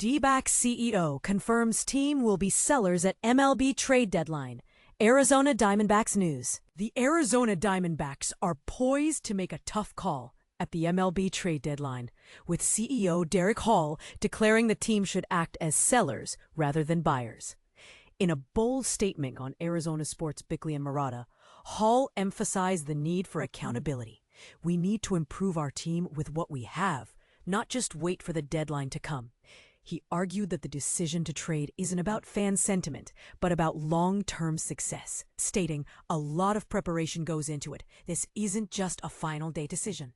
D-backs CEO confirms team will be sellers at MLB trade deadline. Arizona Diamondbacks news. The Arizona Diamondbacks are poised to make a tough call at the MLB trade deadline, with CEO Derrick Hall declaring the team should act as sellers rather than buyers. In a bold statement on Arizona Sports' Bickley and Murata, Hall emphasized the need for accountability. We need to improve our team with what we have, not just wait for the deadline to come. He argued that the decision to trade isn't about fan sentiment, but about long-term success, stating a lot of preparation goes into it. This isn't just a final day decision.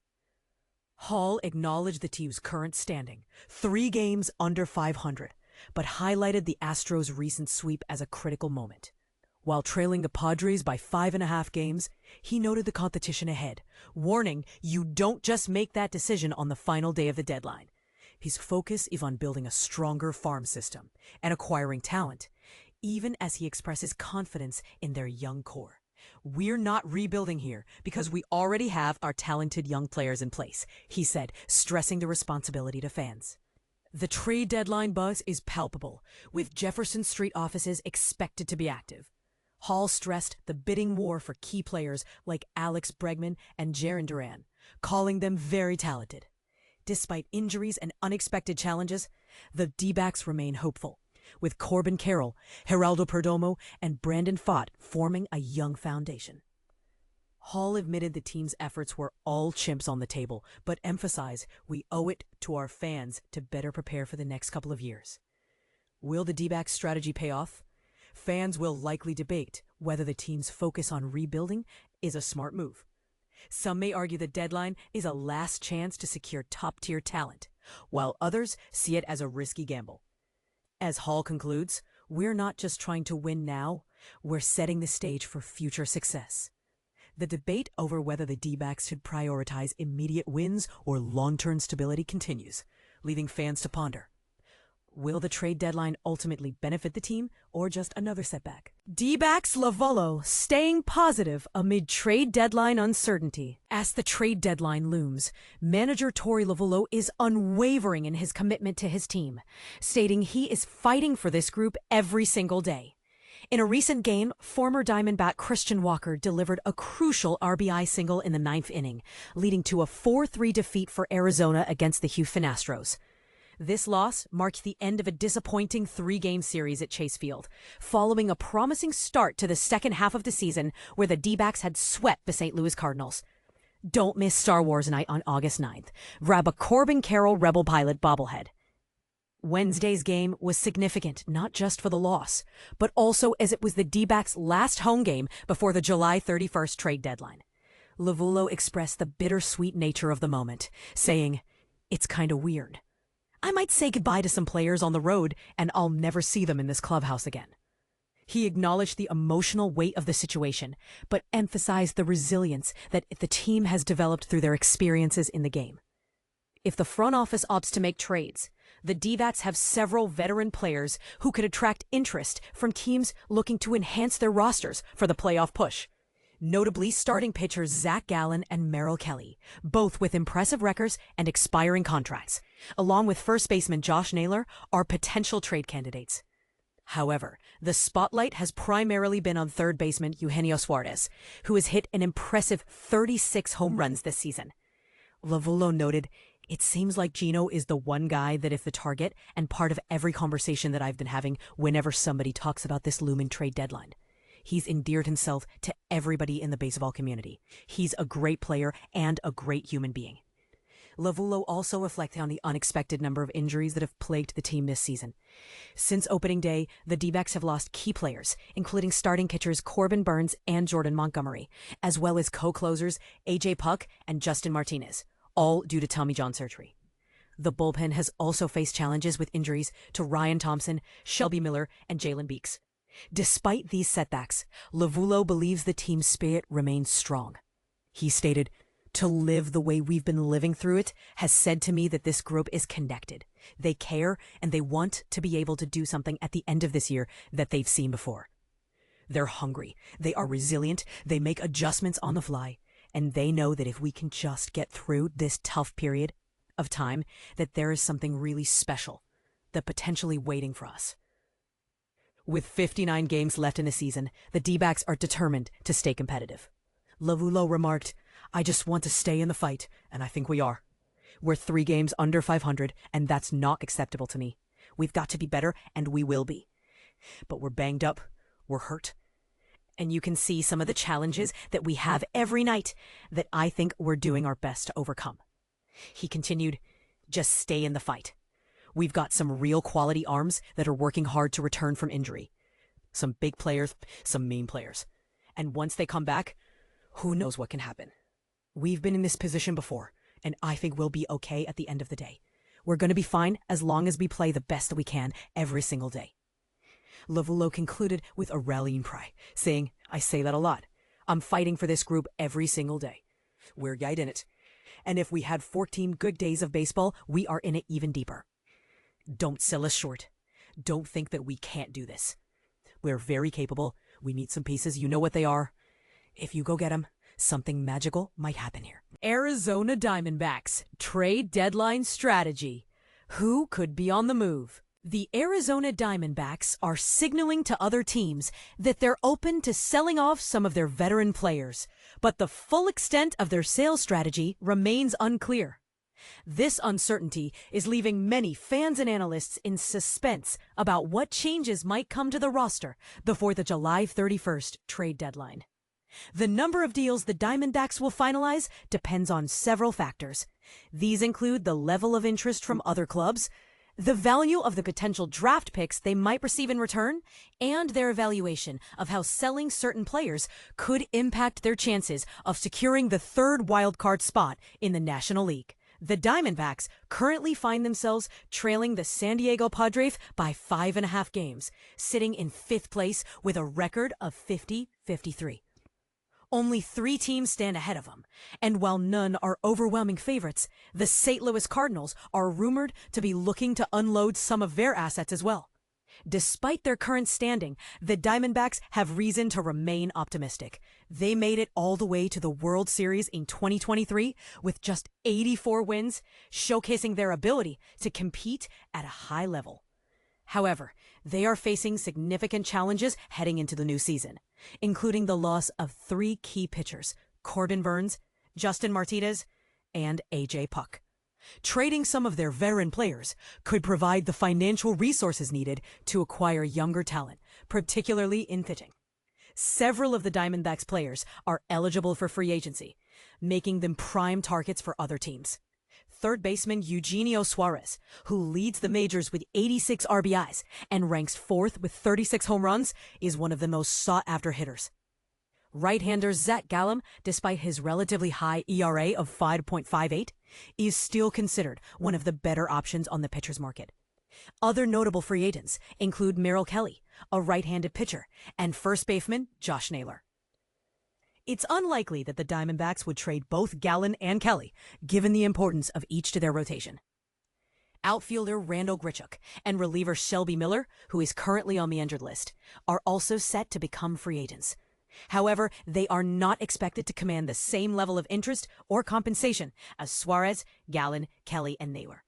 Hall acknowledged the team's current standing, 3 games under 500, but highlighted the Astros' recent sweep as a critical moment. While trailing the Padres by 5.5 games, he noted the competition ahead, warning you don't just make that decision on the final day of the deadline. His focus is on building a stronger farm system and acquiring talent, even as he expresses confidence in their young core. We're not rebuilding here because we already have our talented young players in place, he said, stressing the responsibility to fans. The trade deadline buzz is palpable, with Jefferson Street offices expected to be active. Hall stressed the bidding war for key players like Alex Bregman and Jarren Duran, calling them very talented. Despite injuries and unexpected challenges, the D-backs remain hopeful, with Corbin Carroll, Geraldo Perdomo, and Brandon Pfaadt forming a young foundation. Hall admitted the team's efforts were all chips on the table, but emphasized we owe it to our fans to better prepare for the next couple of years. Will the D-backs strategy pay off? Fans will likely debate whether the team's focus on rebuilding is a smart move. Some may argue the deadline is a last chance to secure top-tier talent, while others see it as a risky gamble. As Hall concludes, we're not just trying to win now, we're setting the stage for future success. The debate over whether the D-backs should prioritize immediate wins or long-term stability continues, leaving fans to ponder. Will the trade deadline ultimately benefit the team or just another setback? D-backs Lovullo staying positive amid trade deadline uncertainty. As the trade deadline looms, manager Torey Lovullo is unwavering in his commitment to his team, stating he is fighting for this group every single day. In a recent game, former Diamondback Christian Walker delivered a crucial RBI single in the 9th inning, leading to a 4-3 defeat for Arizona against the Houston Astros. This loss marked the end of a disappointing 3-game series at Chase Field, following a promising start to the second half of the season where the D-backs had swept the St. Louis Cardinals. Don't miss Star Wars Night on August 9th. Grab a Corbin Carroll Rebel Pilot bobblehead. Wednesday's game was significant not just for the loss, but also as it was the D-backs' last home game before the July 31st trade deadline. Lovullo expressed the bittersweet nature of the moment, saying, "It's kinda weird. I might say goodbye to some players on the road, and I'll never see them in this clubhouse again." He acknowledged the emotional weight of the situation, but emphasized the resilience that the team has developed through their experiences in the game. If the front office opts to make trades, the D-backs have several veteran players who could attract interest from teams looking to enhance their rosters for the playoff push. Notably, starting pitchers Zach Gallen and Merrill Kelly, both with impressive records and expiring contracts, along with first baseman Josh Naylor, are potential trade candidates. However, the spotlight has primarily been on third baseman Eugenio Suarez, who has hit an impressive 36 home runs this season. Lovullo noted, "It seems like Gino is the one guy that if the target and part of every conversation that I've been having whenever somebody talks about this looming trade deadline. He's endeared himself to everybody in the baseball community. He's a great player and a great human being." Lovullo also reflected on the unexpected number of injuries that have plagued the team this season. Since opening day, the D-backs have lost key players, including starting pitchers Corbin Burns and Jordan Montgomery, as well as co-closers AJ Puk and Justin Martinez, all due to Tommy John surgery. The bullpen has also faced challenges with injuries to Ryan Thompson, Shelby Miller, and Jalen Beeks. Despite these setbacks, Lovullo believes the team's spirit remains strong. He stated, "To live the way we've been living through it has said to me that this group is connected. They care and they want to be able to do something at the end of this year that they've seen before. They're hungry, they are resilient, they make adjustments on the fly, and they know that if we can just get through this tough period of time, that there is something really special that potentially waiting for us. With 59 games left in the season, the D-backs are determined to stay competitive. Lovullo remarked, "I just want to stay in the fight, and I think we are. We're 3 games under 500, and that's not acceptable to me. We've got to be better, and we will be. But we're banged up, we're hurt. And you can see some of the challenges that we have every night that I think we're doing our best to overcome." He continued, "Just stay in the fight. We've got some real quality arms that are working hard to return from injury. Some big players, some mean players. And once they come back, who knows what can happen. We've been in this position before, and I think we'll be okay at the end of the day. We're going to be fine as long as we play the best that we can every single day." Lovullo concluded with a rallying cry, saying, "I say that a lot. I'm fighting for this group every single day. We're right in it. And if we had 14 good days of baseball, we are in it even deeper. Don't sell us short. Don't think that we can't do this. We're very capable. We need some pieces. You know what they are. If you go get them, something magical might happen here." Arizona Diamondbacks trade deadline strategy. Who could be on the move? The Arizona Diamondbacks are signaling to other teams that they're open to selling off some of their veteran players, but the full extent of their sales strategy remains unclear. This uncertainty is leaving many fans and analysts in suspense about what changes might come to the roster before the July 31st trade deadline. The number of deals the Diamondbacks will finalize depends on several factors. These include the level of interest from other clubs, the value of the potential draft picks they might receive in return, and their evaluation of how selling certain players could impact their chances of securing the third wildcard spot in the National League. The Diamondbacks currently find themselves trailing the San Diego Padres by 5.5 games, sitting in 5th place with a record of 50-53. Only 3 teams stand ahead of them, and while none are overwhelming favorites, the St. Louis Cardinals are rumored to be looking to unload some of their assets as well. Despite their current standing, the Diamondbacks have reason to remain optimistic. They made it all the way to the World Series in 2023 with just 84 wins, showcasing their ability to compete at a high level. However, they are facing significant challenges heading into the new season, including the loss of 3 key pitchers, Corbin Burnes, Justin Martinez, and A.J. Puck. Trading some of their veteran players could provide the financial resources needed to acquire younger talent, particularly in pitching. Several of the Diamondbacks players are eligible for free agency, making them prime targets for other teams. Third baseman Eugenio Suarez, who leads the majors with 86 RBIs and ranks 4th with 36 home runs, is one of the most sought-after hitters. Right-hander Zach Gallen, despite his relatively high ERA of 5.58, is still considered one of the better options on the pitcher's market. Other notable free agents include Merrill Kelly, a right-handed pitcher, and first baseman Josh Naylor. It's unlikely that the Diamondbacks would trade both Gallen and Kelly, given the importance of each to their rotation. Outfielder Randall Grichuk and reliever Shelby Miller, who is currently on the injured list, are also set to become free agents. However, they are not expected to command the same level of interest or compensation as Suarez, Gallen, Kelly, and Naylor.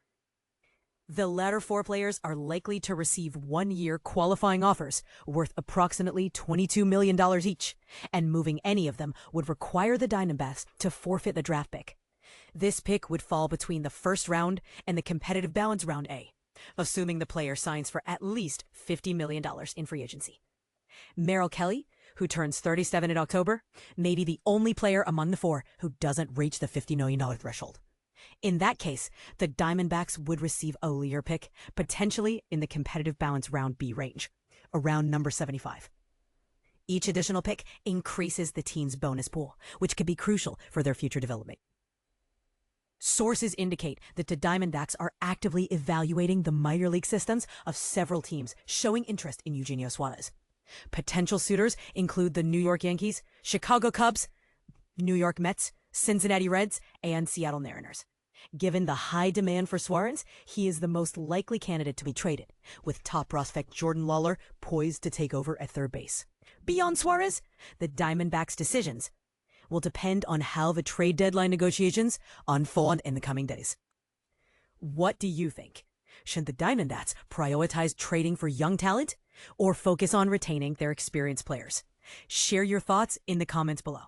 The latter 4 players are likely to receive 1-year qualifying offers worth approximately $22 million each, and moving any of them would require the Diamondbacks to forfeit the draft pick. This pick would fall between the first round and the competitive balance round A, assuming the player signs for at least $50 million in free agency. Merrill Kelly, who turns 37 in October, may be the only player among the 4 who doesn't reach the $50 million threshold. In that case, the Diamondbacks would receive a later pick, potentially in the competitive balance round B range, around number 75. Each additional pick increases the team's bonus pool, which could be crucial for their future development. Sources indicate that the Diamondbacks are actively evaluating the minor league systems of several teams showing interest in Eugenio Suarez. Potential suitors include the New York Yankees, Chicago Cubs, New York Mets, Cincinnati Reds, and Seattle Mariners. Given the high demand for Suarez, he is the most likely candidate to be traded, with top prospect Jordan Lawler poised to take over at third base. Beyond Suarez, the Diamondbacks' decisions will depend on how the trade deadline negotiations unfold in the coming days. What do you think? Should the Diamondbacks prioritize trading for young talent or focus on retaining their experienced players? Share your thoughts in the comments below.